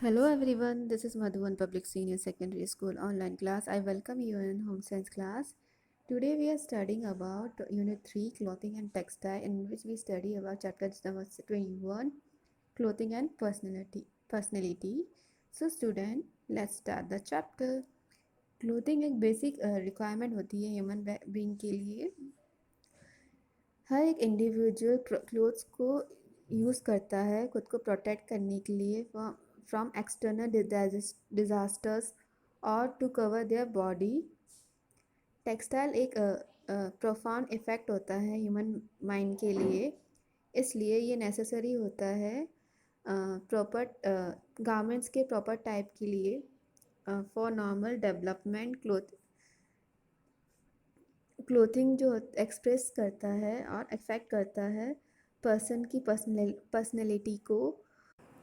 Hello everyone, this is Madhuvan Public Senior Secondary School online class. I welcome you in Home Science class. Today we are studying about Unit 3 Clothing and Textile, in which we study about chapter number 21 Clothing and Personality. So student, let's start the chapter. Clothing एक basic requirement होती है human being के लिए। हर एक individual clothes को use करता है खुद को प्रोटेक्ट करने के लिए फ्रॉम एक्सटर्नल डिजास्टर्स और to cover their body. Textile एक प्रोफाउंड इफ़ेक्ट होता है ह्यूमन माइंड के लिए, इसलिए ये नेसेसरी होता है प्रॉपर गारमेंट्स के प्रॉपर टाइप के लिए फॉर नॉर्मल डेवलपमेंट। क्लोथिंग जो एक्सप्रेस करता है और अफेक्ट करता है पर्सन की पर्सनैलिटी को।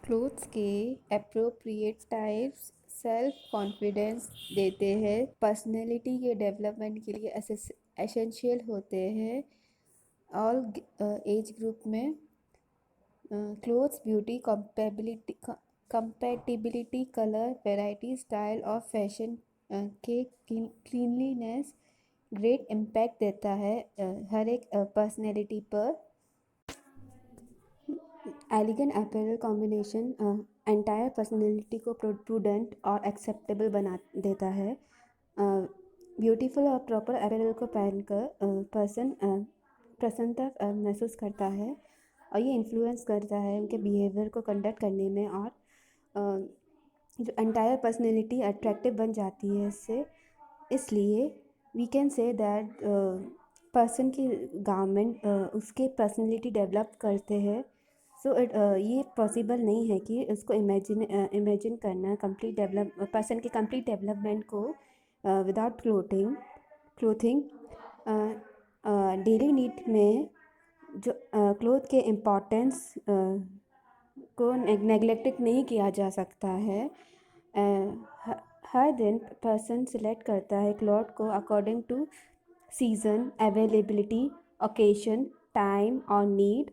क्लोथ्स के अप्रोप्रिएट टाइप्स सेल्फ कॉन्फिडेंस देते हैं, पर्सनैलिटी के डेवलपमेंट के लिए एसेंशियल होते हैं। ऑल एज ग्रुप में clothes beauty compatibility colour variety style और फैशन के क्लीनलीनेस ग्रेट इम्पैक्ट देता है हर एक पर्सनैलिटी पर। Elegant apparel combination entire personality को प्रूडेंट और एक्सेप्टेबल बना देता है। ब्यूटीफुल और प्रॉपर अपैरल को पहनकर पर्सन प्रसन्नता महसूस करता है और ये इन्फ्लुएंस करता है उनके बिहेवियर को कंडक्ट करने में, और जो एंटायर पर्सनैलिटी अट्रैक्टिव बन जाती है इससे। इसलिए we can say that person की गारमेंट उसके पर्सनैलिटी डेवलप करते हैं। सो ये पॉसिबल नहीं है कि उसको इमेजिन करना कंप्लीट डेवलप पर्सन के कंप्लीट डेवलपमेंट को विदाउट क्लोथिंग। डेली नीड में जो क्लोथ के इम्पोर्टेंस को नेगलेक्टेड नहीं किया जा सकता है। हर दिन पर्सन सिलेक्ट करता है क्लॉथ को according to season, availability, occasion, time और नीड।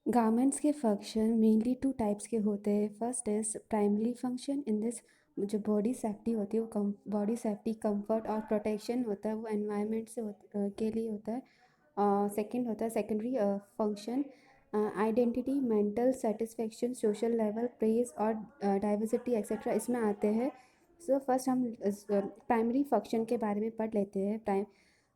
गारमेंट्स के फंक्शन मेनली टू टाइप्स के होते हैं। First is primary function. In this जो बॉडी सेफ्टी होती है वो बॉडी सेफ्टी, कंफर्ट और प्रोटेक्शन होता है, वो एनवायरनमेंट से के लिए होता है। और सेकंड होता है secondary function, identity, mental satisfaction, social level, praise और डाइवर्सिटी एक्सेट्रा इसमें आते हैं। सो फर्स्ट हम प्राइमरी फंक्शन के बारे में पढ़ लेते हैं।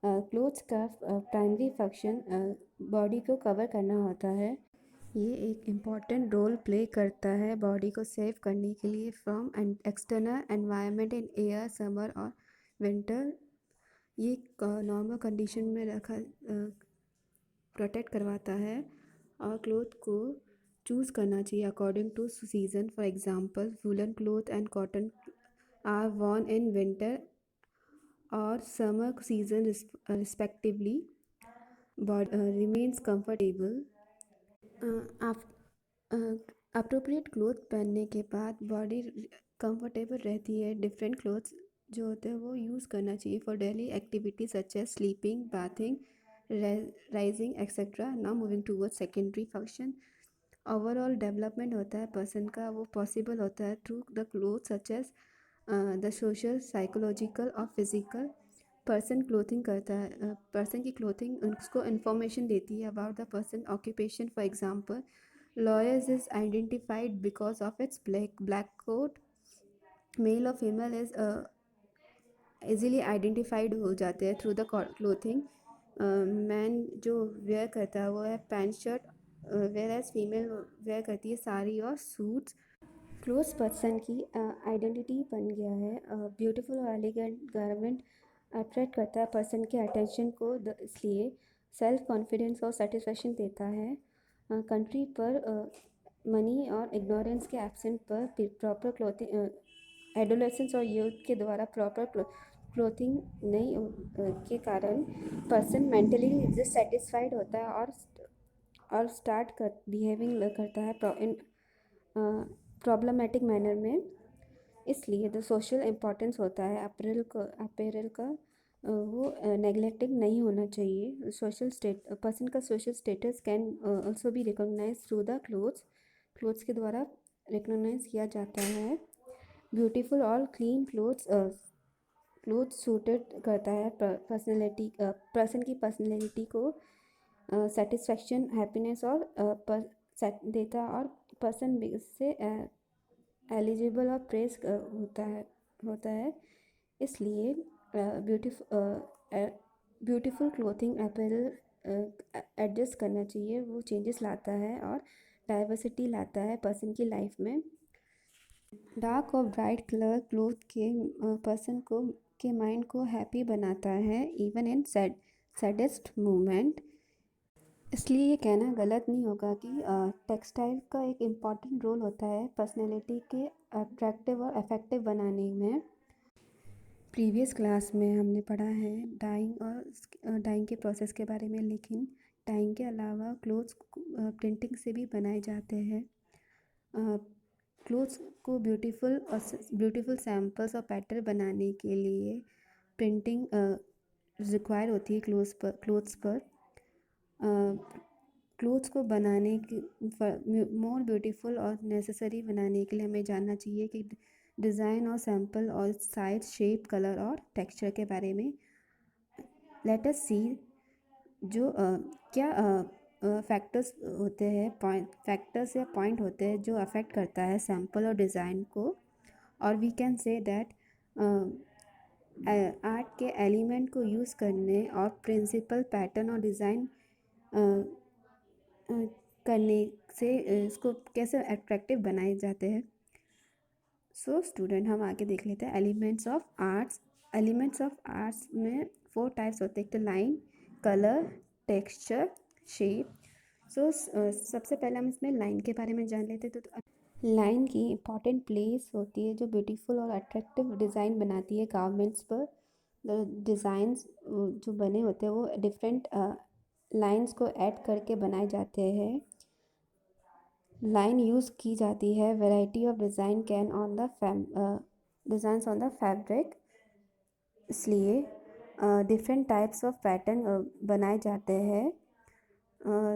क्लोथ्स का प्राइमरी फंक्शन बॉडी को कवर करना होता है। ये एक इम्पॉर्टेंट रोल प्ले करता है बॉडी को सेव करने के लिए from external environment in air, summer और विंटर। ये नॉर्मल कंडीशन में रखा प्रोटेक्ट करवाता है। और क्लोथ को चूज़ करना चाहिए according to season. For example, woollen cloth and cotton are worn in winter और summer season respectively. Body remains comfortable. Appropriate cloth पहनने के बाद बॉडी कंफर्टेबल रहती है। डिफरेंट क्लोथ्स जो होते हैं वो यूज़ करना चाहिए for daily activity such as sleeping, bathing, rising etcetera. Now moving towards secondary function. Overall development होता है पर्सन का, वो पॉसिबल होता है through the cloth such as the social, psychological और फिजिकल। पर्सन क्लोथिंग करता है, पर्सन की क्लोथिंग उसको इन्फॉर्मेशन देती है about the person occupation. For example, lawyers is identified because of its black coat. Male और फीमेल इज इजीली आइडेंटिफाइड हो जाते हैं थ्रू द क्लोथिंग। मैन जो वेयर करता है वो है pant shirt, wear as female wear करती है साड़ी और सूट्स। क्लोथ्स पर्सन की आइडेंटिटी बन गया है। ब्यूटीफुल और एलिगेंट गारमेंट अट्रैक्ट करता है पर्सन के अटेंशन को, इसलिए सेल्फ कॉन्फिडेंस और सेटिस्फेक्शन देता है। कंट्री पर मनी और इग्नोरेंस के एब्सेंट पर प्रॉपर क्लोथिंग, एडोलेसेंस और यूथ के द्वारा प्रॉपर क्लोथिंग नहीं के कारण पर्सन मेंटली डिससेटिस्फाइड होता है और स्टार्ट कर बिहेविंग करता है इन प्रॉब्लमेटिक मैनर में। इसलिए द सोशल इम्पोर्टेंस होता है अपैरल का, वो नेगलेक्टेड नहीं होना चाहिए। पर्सन का social status can also be recognise through the clothes के द्वारा रिकग्नाइज किया जाता है। ब्यूटीफुल और क्लीन क्लोथ्स सूटेड करता है पर्सन की पर्सनैलिटी को सेटिस्फैक्शन, हैप्पीनेस और देता, और पर्सन से एलिजिबल और प्रेस होता है। इसलिए ब्यूटीफुल क्लोथिंग अपैरल एडजस्ट करना चाहिए, वो चेंजेस लाता है और डाइवर्सिटी लाता है पर्सन की लाइफ में। डार्क और ब्राइट कलर क्लोथ के पर्सन के माइंड को हैप्पी बनाता है, इवन इन सैडेस्ट मोमेंट। इसलिए ये कहना गलत नहीं होगा कि टेक्सटाइल का एक इम्पॉर्टेंट रोल होता है पर्सनैलिटी के अट्रैक्टिव और इफेक्टिव बनाने में। प्रीवियस क्लास में हमने पढ़ा है डाइंग के प्रोसेस के बारे में, लेकिन डाइंग के अलावा क्लोथ्स प्रिंटिंग से भी बनाए जाते हैं। क्लोथ्स को ब्यूटीफुल सैम्पल्स और पैटर्न बनाने के लिए प्रिंटिंग रिक्वायर होती है क्लोथ्स पर। क्लोथ्स को बनाने की मोर ब्यूटीफुल और नेसेसरी बनाने के लिए हमें जानना चाहिए कि डिज़ाइन और सैम्पल और साइज, शेप, कलर और टेक्सचर के बारे में। लेट अस सी जो क्या फैक्टर्स होते हैं, फैक्टर्स या पॉइंट होते हैं जो अफेक्ट करता है सैम्पल और डिज़ाइन को। और we can say that art के एलिमेंट को यूज़ करने और प्रिंसिपल, पैटर्न और डिज़ाइन करने से इसको कैसे अट्रैक्टिव बनाए जाते हैं। सो स्टूडेंट, हम आगे देख लेते हैं एलिमेंट्स ऑफ आर्ट्स में 4 टाइप्स होते हैं। एक तो लाइन, कलर, टेक्सचर, शेप। सो सबसे पहले हम इसमें लाइन के बारे में जान लेते हैं। तो लाइन की इम्पॉर्टेंट प्लेस होती है जो ब्यूटीफुल और अट्रैक्टिव डिज़ाइन बनाती है गारमेंट्स पर। डिज़ाइंस जो बने होते हैं वो डिफरेंट लाइंस को ऐड करके बनाए जाते हैं। लाइन यूज़ की जाती है variety of design can on the designs on the fabric. इसलिए डिफरेंट टाइप्स ऑफ पैटर्न बनाए जाते हैं।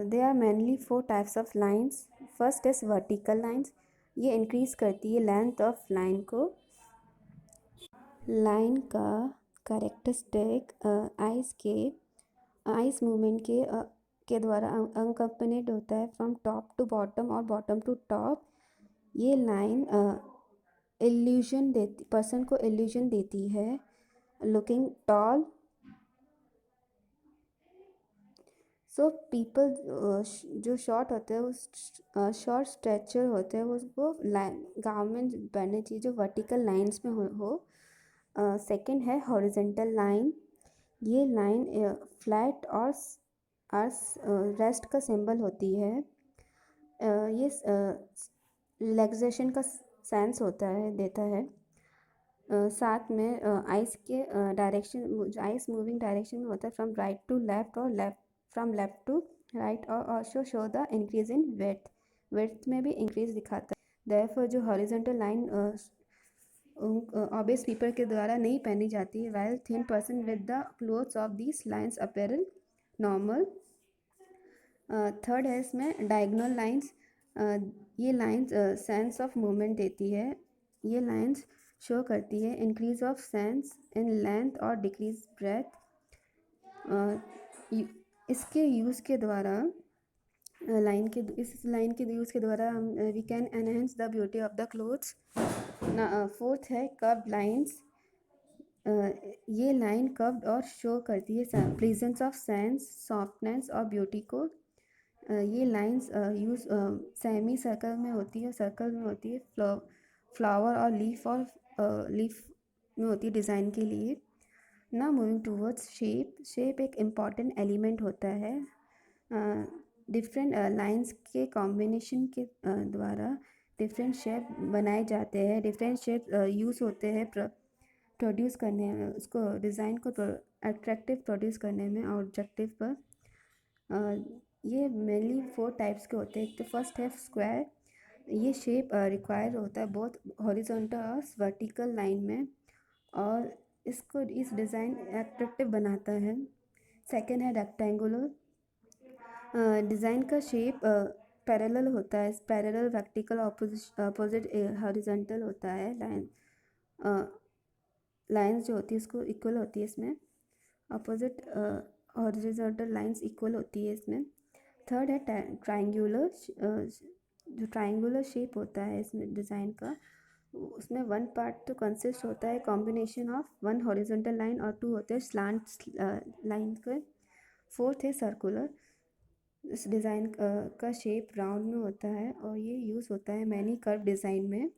They are mainly 4 types of lines. First is vertical lines. ये इंक्रीज़ करती है लेंथ ऑफ लाइन को। लाइन का कैरेक्टरिस्टिक आइस मूवमेंट के द्वारा अनकम्पनीड होता है फ्रॉम टॉप टू बॉटम और बॉटम टू टॉप। ये लाइन पर्सन को इल्यूजन देती है लुकिंग टॉल। सो पीपल जो शॉर्ट होते हैं वो शॉर्ट स्ट्रेचर होते हैं, वो गारमेंट बनने चाहिए जो वर्टिकल लाइंस में हो। सेकंड है हॉरिजेंटल लाइन। ये लाइन फ्लैट और रेस्ट का सिंबल होती है। ये रिलैक्सेशन का सेंस देता है। साथ में आइस के आइस मूविंग डायरेक्शन में होता है फ्रॉम राइट टू लेफ्ट और फ्रॉम लेफ्ट टू राइट, और also show the increase in width में भी इंक्रीज दिखाता है। देयरफॉर जो हॉरिजॉन्टल लाइन ऑब्वियस पीपल के द्वारा नहीं पहनी जाती है, while thin person with the clothes of these lines apparel normal. Third है इसमें डायगोनल लाइंस। ये लाइंस सेंस ऑफ मूवमेंट देती है। ये लाइंस शो करती है increase of sense in length और डिक्रीज ब्रेथ। इसके यूज़ के द्वारा इस लाइन के यूज़ के द्वारा हम we can enhance the beauty of the clothes. Fourth है कर्व्ड लाइंस। ये लाइन कर्व्ड और शो करती है प्रेजेंस ऑफ सेंस, सॉफ्टनेस और ब्यूटी को। ये लाइंस यूज़ सेमी सर्कल में होती है, फ्लावर और लीफ में होती है डिज़ाइन के लिए। ना मूविंग टूवर्ड्स शेप एक इम्पॉर्टेंट एलिमेंट होता है। डिफरेंट लाइंस के कॉम्बिनेशन के द्वारा डिफरेंट शेप बनाए जाते हैं। डिफरेंट शेप यूज़ होते हैं प्रोड्यूस करने में, उसको डिज़ाइन को अट्रैक्टिव प्रोड्यूस करने में ऑब्जेक्टिव पर। ये मेनली 4 टाइप्स के होते हैं। एक तो फर्स्ट है स्क्वायर। ये शेप रिक्वायर होता है बोथ हॉरिजॉन्टल और वर्टिकल लाइन में, और इस डिज़ाइन अट्रैक्टिव बनाता है। सेकंड है रेक्टेंगुलर। डिज़ाइन का शेप पैरेलल होता है, पैरेलल वर्टिकल अपोजिट हॉरिजॉन्टल होता है। लाइंस जो होती है इसको इक्वल होती है इसमें, अपोजिट हॉरिजॉन्टल लाइंस इक्वल होती है इसमें। थर्ड है ट्राइंगुलर, जो ट्राइंगुलर शेप होता है इसमें डिज़ाइन का, उसमें वन पार्ट तो कंसिस्ट होता है combination of one horizontal line और टू होते हैं स्लांट लाइन के। फोर्थ है सर्कुलर, इस डिज़ाइन का शेप राउंड में होता है और ये यूज़ होता है मैनी कर्व डिज़ाइन में।